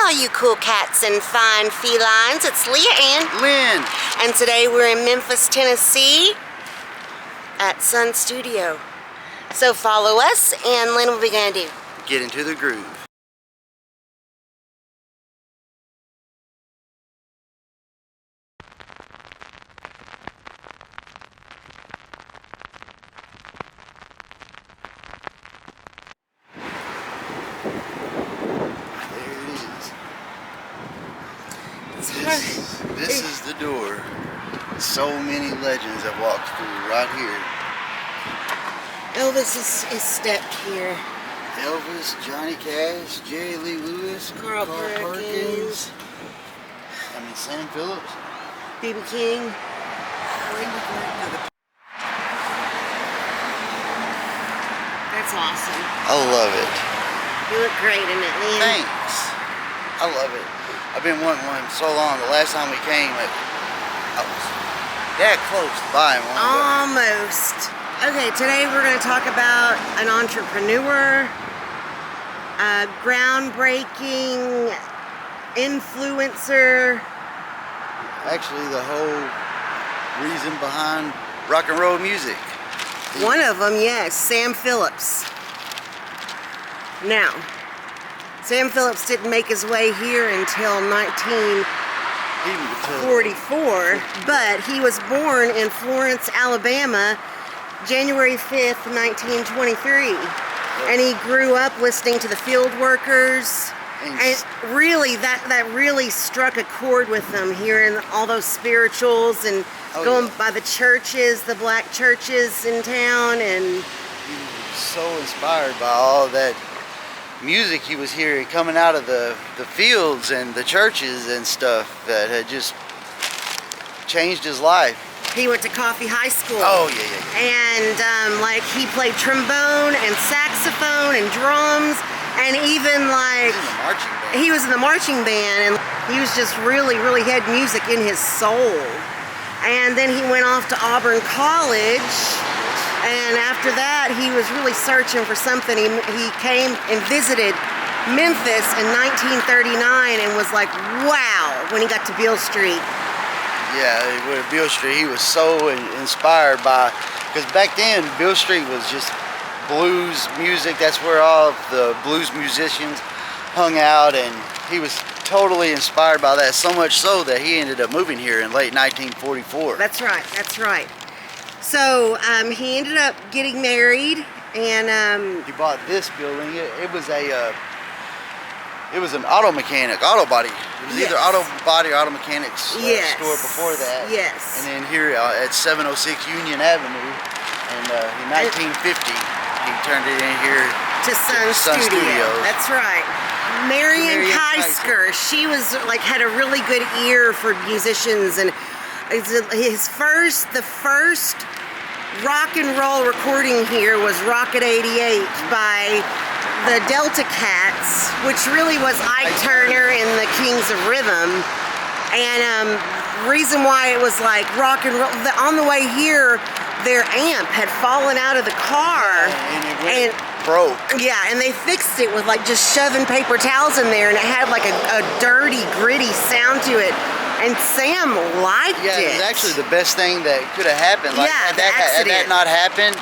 all you cool cats and fine felines. It's Leah and Lynn. And today we're in Memphis, Tennessee at Sun Studio. So follow us, and Lynn, what are we going to do? Get into the groove. This is the door. So many legends have walked through right here. Elvis is stepped here. Elvis, Johnny Cash, Jerry Lee Lewis, Carl Perkins. Sam Phillips, B.B. King. That's awesome. I love it. You look great in it, Lynn. Thanks. I love it. I've been wanting one so long. The last time we came, I was that close to buying one. Almost. Okay, today we're going to talk about an entrepreneur, a groundbreaking influencer. Actually, the whole reason behind rock and roll music. One of them, yes, Sam Phillips. Now, Sam Phillips didn't make his way here until 1944, but he was born in Florence, Alabama, January 5th, 1923. And he grew up listening to the Field Workers. And really, that really struck a chord with him, hearing all those spirituals and going by the churches, the black churches in town. And he was so inspired by all that music he was hearing coming out of the fields and the churches and stuff that had just changed his life. He went to Coffee High School. Oh, yeah. And he played trombone and saxophone and drums, and even he was in the marching band, and he was just really had music in his soul. And then he went off to Auburn College, and after that he was really searching for something. He came and visited Memphis in 1939 and was like, wow, when he got to Beale Street. Yeah, with Beale Street, he was so inspired by, because back then Beale Street was just blues music. That's where all of the blues musicians hung out, and he was totally inspired by that, so much so that he ended up moving here in late 1944. That's right. So he ended up getting married, and he bought this building. It was an auto body. It was either auto body or auto mechanics store before that. Yes. And then here at 706 Union Avenue, and in 1950, he turned it in here to Sun Studio. That's right. Marion Keisker, she was had a really good ear for musicians, and the first rock and roll recording here was Rocket 88 by the Delta Cats, which really was Ike Turner and the Kings of Rhythm. And reason why it was like rock and roll, on the way here, their amp had fallen out of the car and broke. Yeah, and they fixed it with just shoving paper towels in there, and it had a dirty, gritty sound to it. And Sam liked it. Yeah, it was actually the best thing that could have happened. Had that not happened,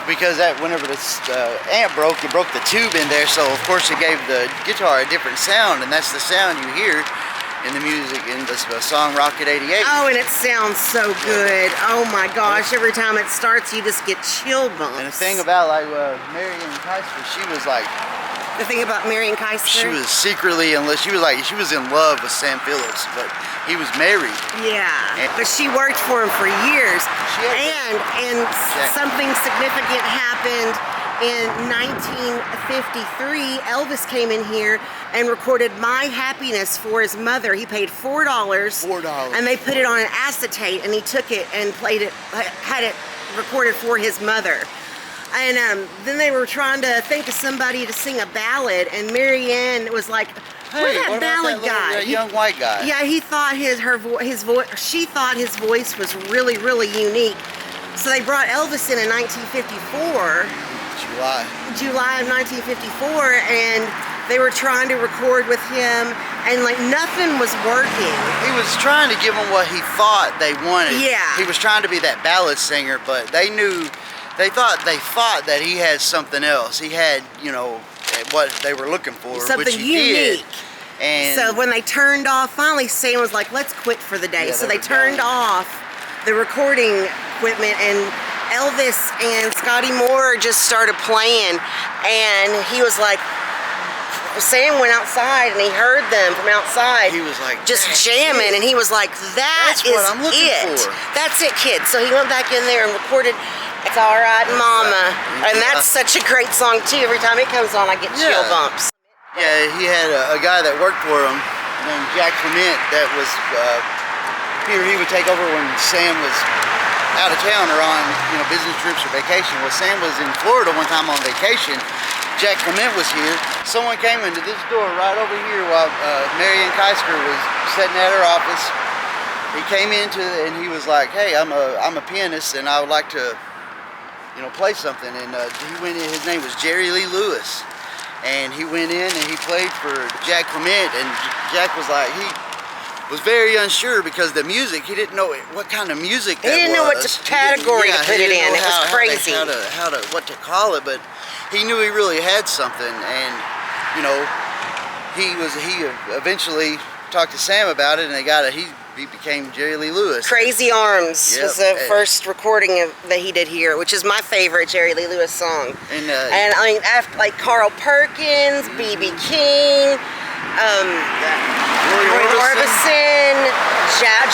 because whenever the amp broke, it broke the tube in there, so of course it gave the guitar a different sound, and that's the sound you hear in the music in the song Rocket 88. Oh, and it sounds so good. Oh my gosh, every time it starts you just get chill bumps. And the thing about Marion Keisker, she was the thing about Marion Keisker? She was secretly in love. She was in love with Sam Phillips, but he was married. Yeah, but she worked for him for years. And something significant happened in 1953. Elvis came in here and recorded My Happiness for his mother. He paid $4. And they put it on an acetate, and he took it and played it, had it recorded for his mother. And then they were trying to think of somebody to sing a ballad, and Marianne was like, "Where's that ballad guy? Young white guy." Yeah, he thought she thought his voice was really unique. So they brought Elvis in 1954. July of 1954, and They were trying to record with him, and like nothing was working. He was trying to give them what he thought they wanted. Yeah. He was trying to be that ballad singer, but they thought that he had something else. He had, you know, what they were looking for, Something which he unique. did. And so when they turned off, finally Sam was like, let's quit for the day. Yeah, so they turned off the recording equipment, and Elvis and Scotty Moore just started playing, and he was like, Sam went outside and he heard them from outside. He was like, just jamming, and he was like, that's what I'm looking it. for. That's it, kid. So he went back in there and recorded It's All Right, Mama. And that's such a great song too. Every time it comes on, I get chill bumps. Yeah, he had a guy that worked for him named Jack Clement that was, he would take over when Sam was out of town or on, you know, business trips or vacation. Well, Sam was in Florida one time on vacation. Jack Clement was here. Someone came into this door right over here while Marianne Keisker was sitting at her office. He came into and he was like, hey, I'm a pianist and I would like to, you know, play something. And he went in, his name was Jerry Lee Lewis. And he went in and he played for Jack Clement, and Jack was like, he was very unsure because the music, he didn't know what kind of music that was. He didn't know what category to put it in. It was crazy. What to call it, but he knew he really had something, and you know, he eventually talked to Sam about it, and he became Jerry Lee Lewis. Crazy Arms was the first recording that he did here, which is my favorite Jerry Lee Lewis song. And I mean, after like Carl Perkins, B.B. King, Roy Orbison,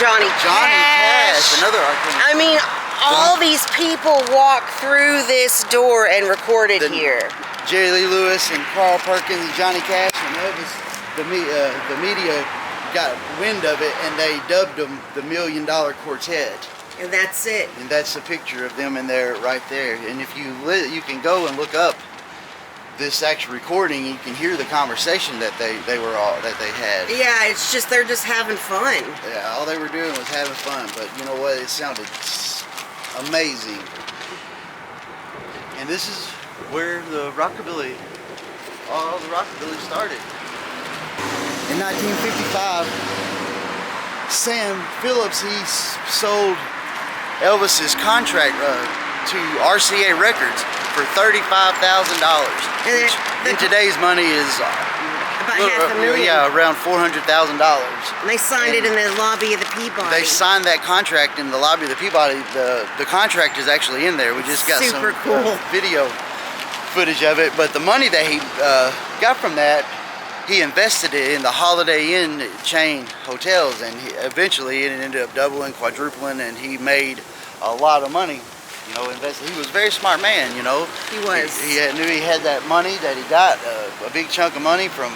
Johnny Cash, another artist. I mean, all these people walked through this door and recorded here. Jerry Lee Lewis and Carl Perkins, Johnny Cash, and Elvis. The media got wind of it and they dubbed them the $1 Million Quartet. And that's it. And that's a picture of them in there, right there. And if you can go and look up this actual recording, you can hear the conversation that they had. Yeah, it's just they're just having fun. Yeah, all they were doing was having fun. But you know what? It sounded amazing. And this is where all the rockabilly started. In 1955, Sam Phillips, he sold Elvis's contract to RCA Records for $35,000, which in today's money is about $500,000. Yeah, around $400,000. And they signed it in the lobby of the Peabody. They signed that contract in the lobby of the Peabody. The contract is actually in there. We just got some cool video footage of it. But the money that he got from that, he invested it in the Holiday Inn chain hotels, and eventually it ended up doubling, quadrupling, and he made a lot of money. You know, invested. He was a very smart man. You know, he was. He knew he had that money that he got, a big chunk of money from.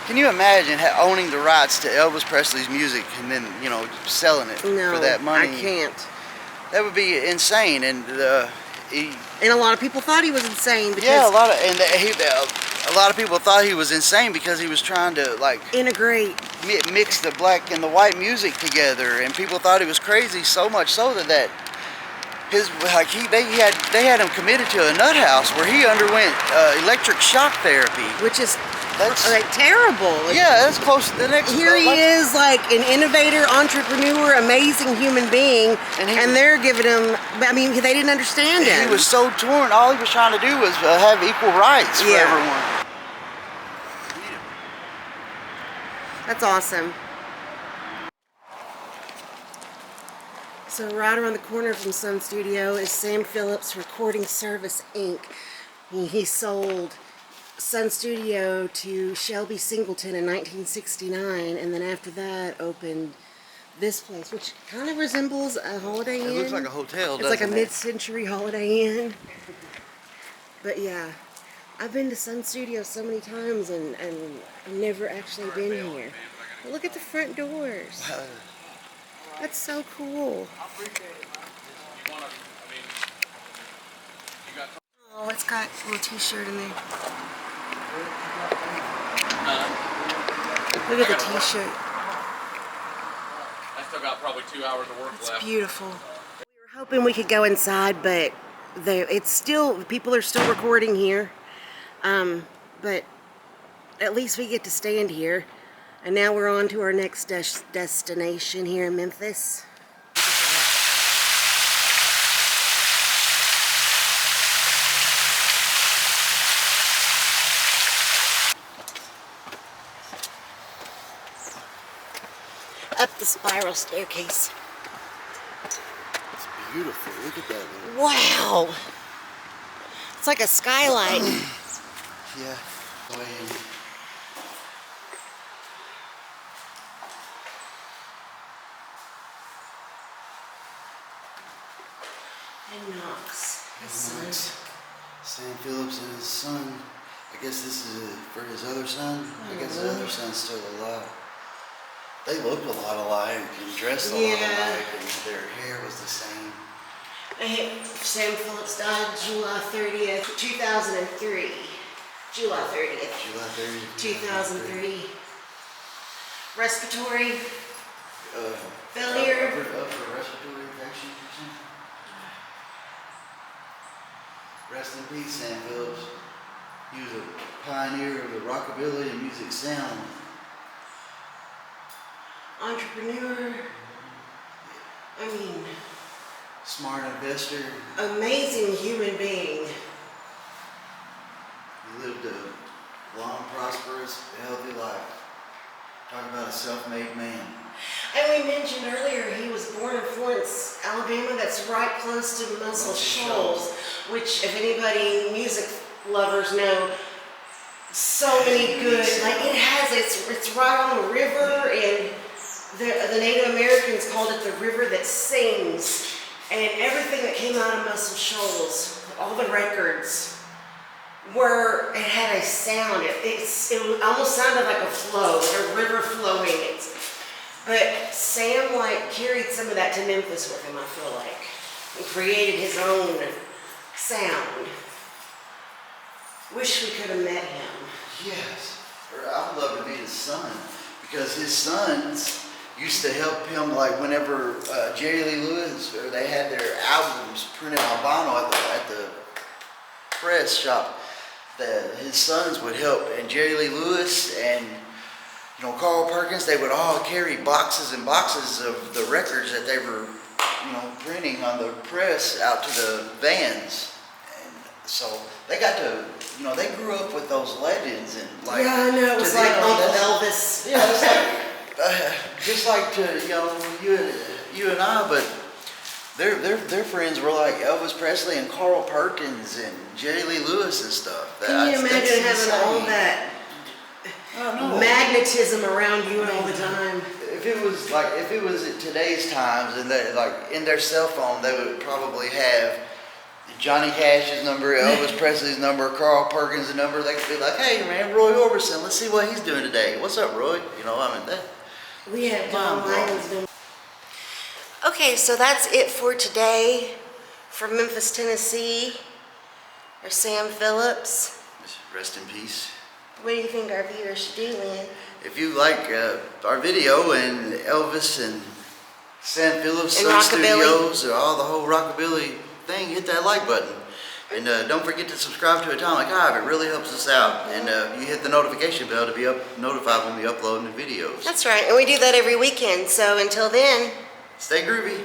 Can you imagine owning the rights to Elvis Presley's music and then, you know, selling it for that money? I can't. That would be insane, and and a lot of people thought he was insane because a lot of people thought he was insane because he was trying to like integrate, mix the black and the white music together, and people thought he was crazy, so much so that they had him committed to a nut house where he underwent electric shock therapy, which is like terrible. Yeah, that's close to the next. Here he is, like an innovator, entrepreneur, amazing human being, and they're giving him. I mean, they didn't understand him. He was so torn. All he was trying to do was have equal rights for everyone. That's awesome. So right around the corner from Sun Studio is Sam Phillips Recording Service, Inc. He sold Sun Studio to Shelby Singleton in 1969, and then after that opened this place, which kind of resembles a Holiday Inn. It looks like a hotel, doesn't it? It's like a mid-century Holiday Inn. But yeah, I've been to Sun Studio so many times, and I've never actually been here. But look at the front doors. That's so cool. Oh, it's got a little t-shirt in there. Look at the t-shirt. I still got probably 2 hours of work left. It's beautiful. We were hoping we could go inside, but people are still recording here. But at least we get to stand here. And now we're on to our next destination here in Memphis. Up the spiral staircase. It's beautiful. Look at that. Wow. It's like a skylight. Yeah. Go ahead. And Knox, his son. Sam Phillips and his son. I guess this is for his other son. I guess the other son's still alive. They looked a lot alike and dressed a lot alike, and their hair was the same. Sam Phillips died July 30th, 2003. July 30th. July 30th. 2003. Respiratory failure. Upper respiratory infection or something. Rest in peace, Sam Phillips. He was a pioneer of the rockabilly and music sound. Entrepreneur. I mean, smart investor. Amazing human being. He lived a long, prosperous, healthy life. Talking about a self-made man. And we mentioned earlier he was born in Florence, Alabama. That's right close to Muscle Shoals, which, if anybody, music lovers know, so many good, like it has, it's right on the river, and the Native Americans called it the river that sings. And everything that came out of Muscle Shoals, all the records, it had a sound. It almost sounded like a flow, like a river flowing. But Sam carried some of that to Memphis with him, I feel like, and created his own sound. Wish we could have met him. Yes, I would love to meet his son, because his sons used to help him, like whenever Jerry Lee Lewis, or they had their albums printed on vinyl at the press shop, that his sons would help, and Jerry Lee Lewis and Carl Perkins, they would all carry boxes and boxes of the records that they were printing on the press out to the vans. And so they got to, they grew up with those legends, and yeah, I know, it was like Uncle Elvis. Yeah, it's like just like to you and I, but their friends were like Elvis Presley and Carl Perkins and Jerry Lee Lewis and stuff. Can you imagine having all that magnetism around you all the time? If it was at today's times, and in their cell phone, they would probably have Johnny Cash's number, Elvis Presley's number, Carl Perkins' number. They could be like, "Hey man, Roy Orbison, let's see what he's doing today. What's up, Roy?" We have John Lyons. Okay, so that's it for today from Memphis, Tennessee. Or Sam Phillips. Rest in peace. What do you think our viewers should do, Lynn? If you like our video and Elvis and Sam Phillips and Studios, or all the whole rockabilly thing, hit that like button. And don't forget to subscribe to Atomic Hive. It really helps us out. And you hit the notification bell to be notified when we upload new videos. That's right. And we do that every weekend. So until then, stay groovy.